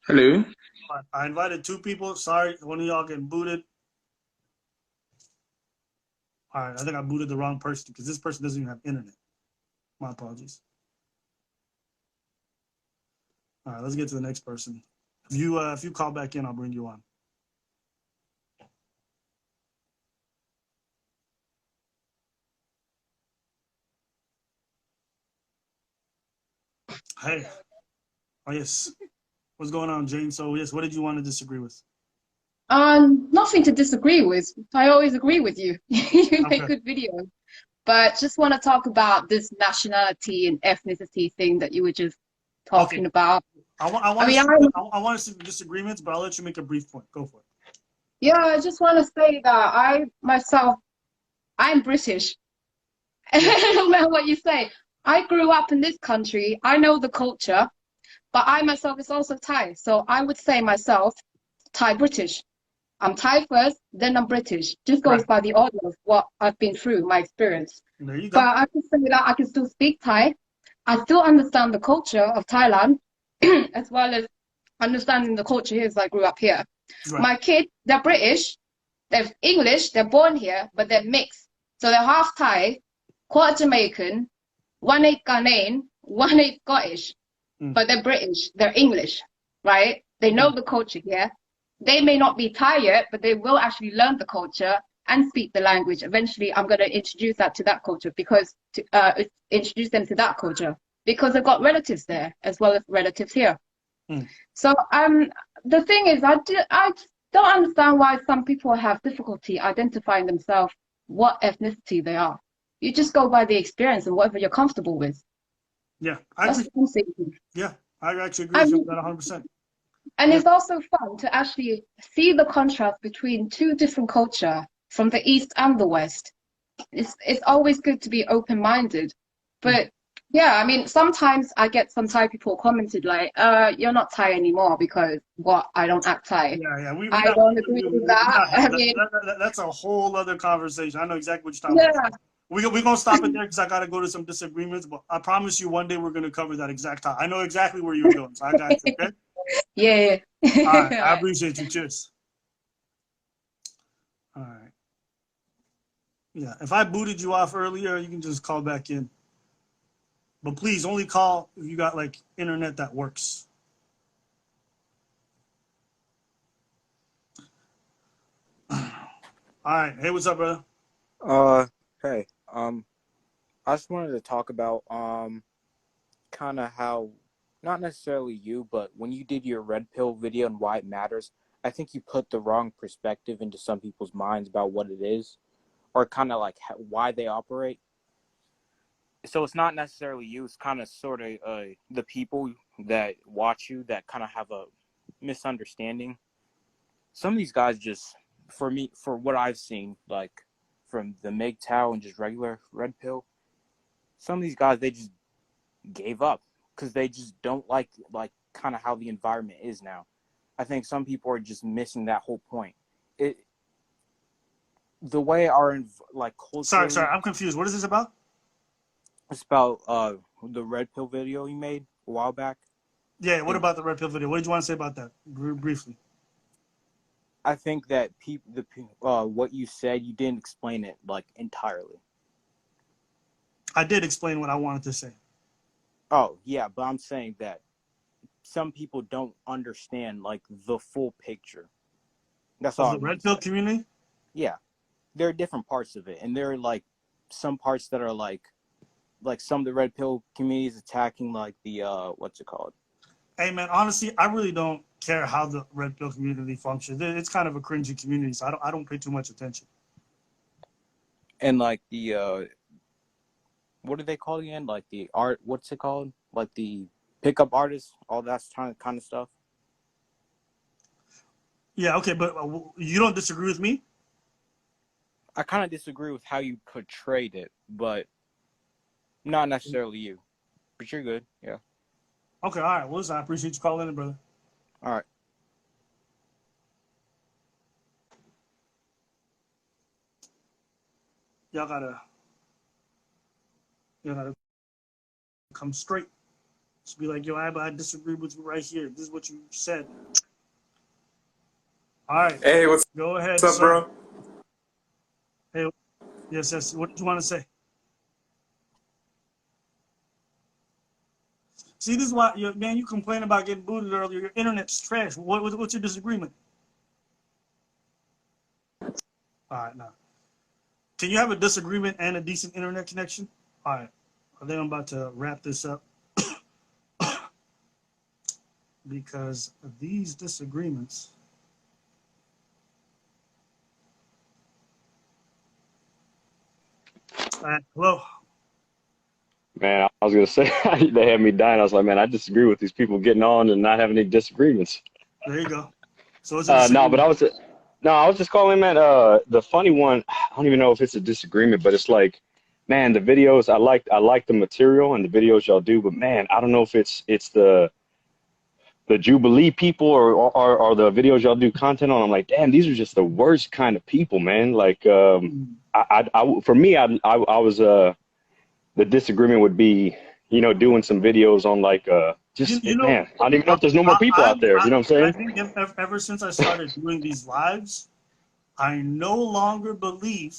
Hello. I invited two people. Sorry, one of y'all getting booted. All right, I think I booted the wrong person because this person doesn't even have internet. My apologies. All right, let's get to the next person. If you call back in, I'll bring you on. Hey, oh yes, what's going on, Jane? So yes, what did you want to disagree with? Nothing to disagree with. I always agree with you. You make Okay, good videos. But just want to talk about this nationality and ethnicity thing that you were just okay. talking about. I I want to mean, see I'm, I want to see disagreements, but I'll let you make a brief point. Go for it. yeah, I just want to say that I myself, I'm British. Yeah, No matter what you say, I grew up in this country. I know the culture, but I myself is also Thai. So I would say myself, Thai British. I'm Thai first, then I'm British. Just right. goes by the order of what I've been through, my experience. There you But go. I can say that I can still speak Thai. I still understand the culture of Thailand, as well as understanding the culture here as I grew up here. Right. My kids, they're British, they're English, they're born here, but they're mixed. So they're half Thai, quarter Jamaican, one eighth Ghanaian, one eighth Scottish, Mm, but they're British, they're English, right? They know mm. the culture here. They may not be Thai yet, but they will actually learn the culture and speak the language. Eventually, I'm going to introduce that to that culture because introduce them to that culture because they've got relatives there as well as relatives here. Mm. So the thing is, I don't understand why some people have difficulty identifying themselves what ethnicity they are. You just go by the experience and whatever you're comfortable with. Yeah, I That's agree. what I'm saying. Yeah, I actually agree I with you on mean, that 100%. and Yeah, it's also fun to actually see the contrast between two different culture from the East and the West. It's always good to be open-minded. mm. But yeah, I mean, sometimes I get some Thai people commented like, you're not Thai anymore because what? I don't act Thai. Yeah. I We're not don't agree with we're that. not I here. mean, That's a whole other conversation. I know exactly what you're talking about. yeah, We're gonna stop it there because I gotta go to some disagreements. But I promise you, one day we're gonna cover that exact time. I know exactly where you're going, so I got you. Okay. yeah. All right. I Right. appreciate you. Cheers. All right. Yeah. If I booted you off earlier, you can just call back in. But please only call if you got like internet that works. All right. Hey, what's up, brother? Uh, hey, I just wanted to talk about kind of how, not necessarily you, but when you did your red pill video and why it matters, I think you put the wrong perspective into some people's minds about what it is, or kind of like why they operate. So it's not necessarily you; it's kind of sort of the people that watch you that kind of have a misunderstanding. Some of these guys just, for me, for what I've seen, like from the MGTOW and just regular red pill, some of these guys they just gave up because they just don't like kind of how the environment is now. I think some people are just missing that whole point. It the way our like Sorry. culturally, I'm confused. What is this about? it's about the red pill video you made a while back. Yeah. What And about the red pill video? What did you want to say about that? Briefly. I think that what you said, you didn't explain it like entirely. I did explain what I wanted to say. Oh yeah, but I'm saying that some people don't understand like the full picture. That's Of all I the want red to pill say. community? Yeah, there are different parts of it, and there are like some parts that are like some of the red pill communities attacking like the what's it called? Hey man, honestly, I really don't care how the red pill community functions. It's kind of a cringy community, so I don't pay too much attention. And like the what do they call again? Like the art, what's it called? Like the pickup artists, all that kind of stuff. Yeah, okay, but you don't disagree with me? I kind of disagree with how you portrayed it, but not necessarily you. But you're good. Yeah. Okay, all right. Well, listen, I appreciate you calling in, brother. All right. Y'all gotta, y'all gotta come straight. Just be like, yo, I disagree with you right here. This is what you said. All right. Hey, what's Go ahead, up, sir. bro? Hey, yes. What did you want to say? See, this is why, man, you complained about getting booted earlier. Your internet's trash. What's your disagreement? All right, now. Can you have a disagreement and a decent internet connection? All right. I think I'm about to wrap this up because of these disagreements. All right, hello. Man, I was gonna say they had me dying. I was like, man, I disagree with these people getting on and not having any disagreements. There you go. So it's a No, but disagreement. I was just calling, man. The funny one, I don't even know if it's a disagreement, but it's like, man, the videos I like the material and the videos y'all do, but man, I don't know if it's the Jubilee people or the videos y'all do content on. I'm like, damn, these are just the worst kind of people, man. Like, for me, I was the disagreement would be, doing some videos on like man, I don't even know if there's no more people out there. You know what I'm I saying? think ever since I started doing these lives, I no longer believe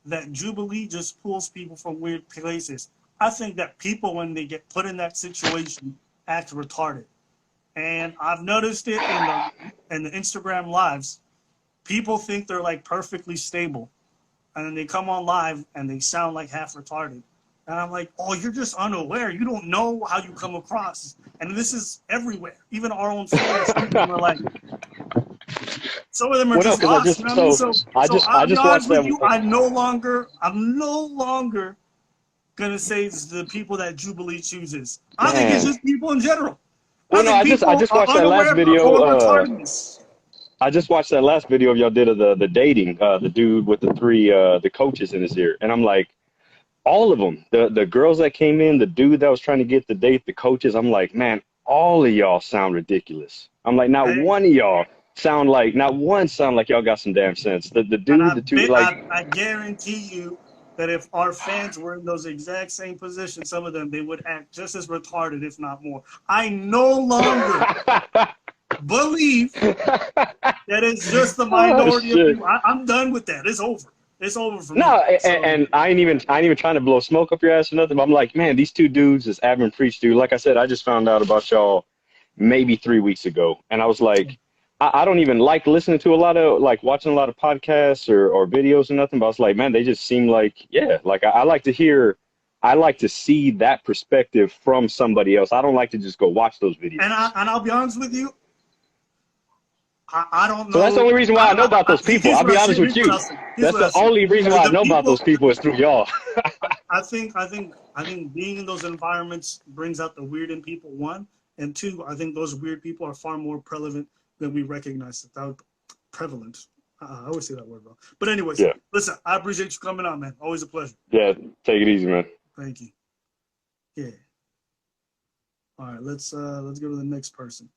that Jubilee just pulls people from weird places. I think that people, when they get put in that situation, act retarded. And I've noticed it in the Instagram lives. People think they're like perfectly stable, and then they come on live and they sound like half retarded. And I'm like, oh, you're just unaware. You don't know how you come across. And this is everywhere. Even our own fans, some of them are like, some of them are Well, no, just because lost. You know what I mean? So I'll I be just honest watched with that. you. I'm no longer gonna say it's the people that Jubilee chooses. I think it's Man. just people in general. Well, no, I just watched that last video. I just watched that last video of y'all did of the dating, the dude with the three the coaches in his ear, and I'm like, all of them, the girls that came in, the dude that was trying to get the date, the coaches. I'm like, man, all of y'all sound ridiculous. I'm like, not one of y'all sound like y'all got some damn sense. The dude, the two, like, I guarantee you that if our fans were in those exact same positions, some of them, they would act just as retarded, if not more. I no longer believe that it's just the minority of people. I'm done with that. It's over. It's over for me. No, and I ain't even trying to blow smoke up your ass or nothing. But I'm like, man, these two dudes, this Admin Preach dude, like I said, I just found out about y'all maybe 3 weeks ago, and I was like, I don't even like listening to watching a lot of podcasts or videos or nothing. But I was like, man, they just seem like, like I like to see that perspective from somebody else. I don't like to just go watch those videos. And I'll be honest with you, I don't know. So that's the only reason why I know about those people. I'll be honest with you. That's the only reason why I know about those people is through y'all. I think being in those environments brings out the weird in people, one. And two, I think those weird people are far more prevalent than we recognize. Prevalent. I always say that word wrong. But anyways, listen, I appreciate you coming on, man. Always a pleasure. Yeah, take it easy, man. Thank you. Yeah. All right, let's go to the next person.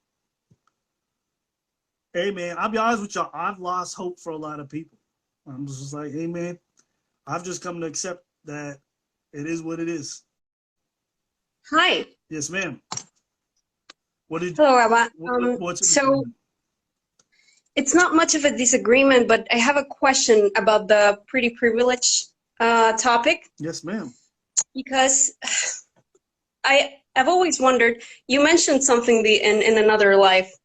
Hey, man, I'll be honest with y'all. I've lost hope for a lot of people. I'm just like, hey, man, I've just come to accept that it is what it is. Hi. Yes, ma'am. Hello, Rabah. So it's not much of a disagreement, but I have a question about the pretty privilege topic. Yes, ma'am. Because I've always wondered, you mentioned something in another life,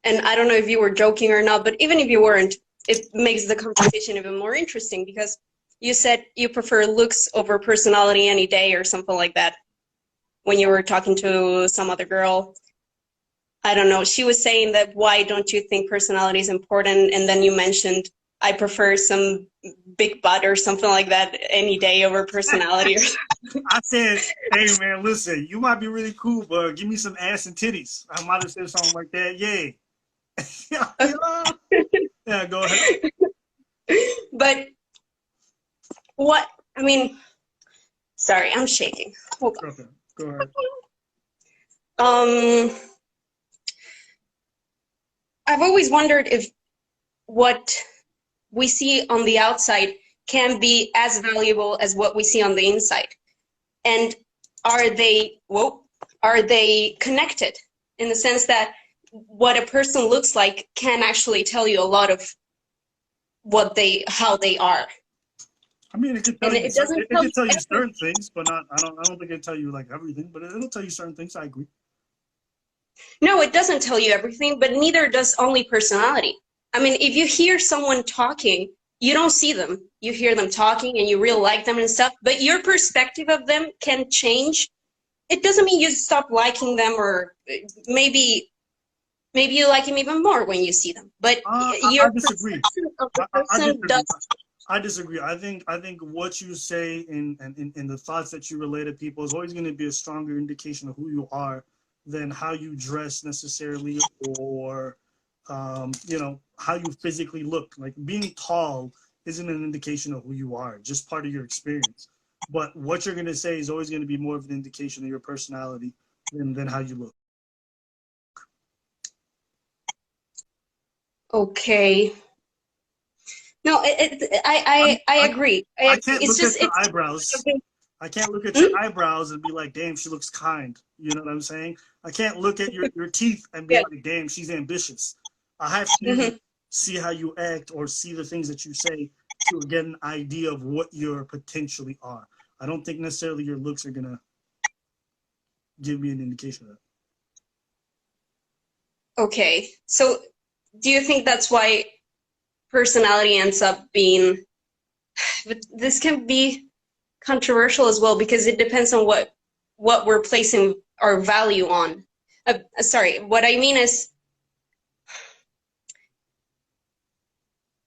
and I don't know if you were joking or not, but even if you weren't, it makes the conversation even more interesting because you said you prefer looks over personality any day or something like that when you were talking to some other girl. I don't know. She was saying that, why don't you think personality is important? And then you mentioned, I prefer some big butt or something like that any day over personality. I said, hey, man, listen, you might be really cool, but give me some ass and titties. I might have said something like that. Yay. Yeah, go ahead. But what, I mean, sorry, I'm shaking. Hold on. Okay, go ahead. I've always wondered if what we see on the outside can be as valuable as what we see on the inside. And are are they connected in the sense that what a person looks like can actually tell you a lot of how they are. I mean, it could tell And you it doesn't it tell could you tell you everything. certain things, but not. I don't think it tell you like everything, but it'll tell you certain things. I agree. No, it doesn't tell you everything, but neither does only personality. I mean, if you hear someone talking, you don't see them. You hear them talking and you really like them and stuff, but your perspective of them can change. It doesn't mean you stop liking them, or maybe you like him even more when you see them. But I your disagree. perception of the I person disagree. does. I disagree. I think what you say and the thoughts that you relay to people is always going to be a stronger indication of who you are than how you dress necessarily, or you know, how you physically look. Like being tall isn't an indication of who you are, just part of your experience. But what you're going to say is always going to be more of an indication of your personality than how you look. Okay. No, I I, agree. I I agree. can't It's look at just your it's eyebrows. I can't look at your Hmm? eyebrows and be like, damn, she looks kind. You know what I'm saying? I can't look at your teeth and be Yeah. like, damn, she's ambitious. I have to Hmm. see how you act or see the things that you say to get an idea of what you potentially are. I don't think necessarily your looks are gonna give me an indication of Okay. So do you think that's why personality ends up being, but this can be controversial as well because it depends on what we're placing our value on. Sorry, what I mean is,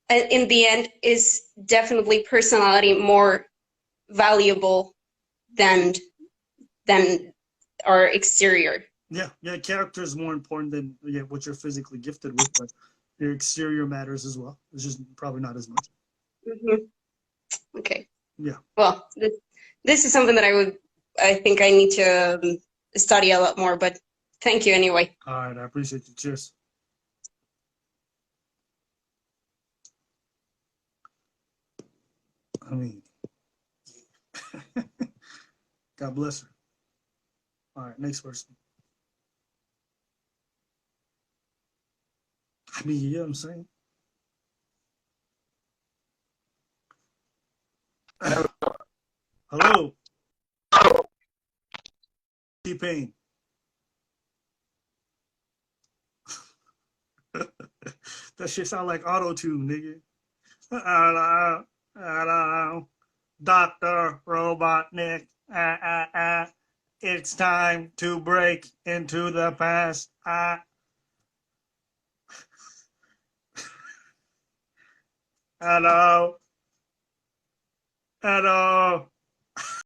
in the end, is definitely personality more valuable than than our exterior. that. Yeah, character is more important than what you're physically gifted with, but your exterior matters as well. It's just probably not as much. Hmm. Okay. Yeah. Well, this is something that I think I need to study a lot more, but thank you anyway. All right, I appreciate you. Cheers. I mean, God bless her. All right, next person. I mean, you know what I'm saying? Hello, T-Pain. That shit sound like auto-tune, nigga. Hello, hello, Dr. Robotnik. It's time to break into the past. Hello, hello.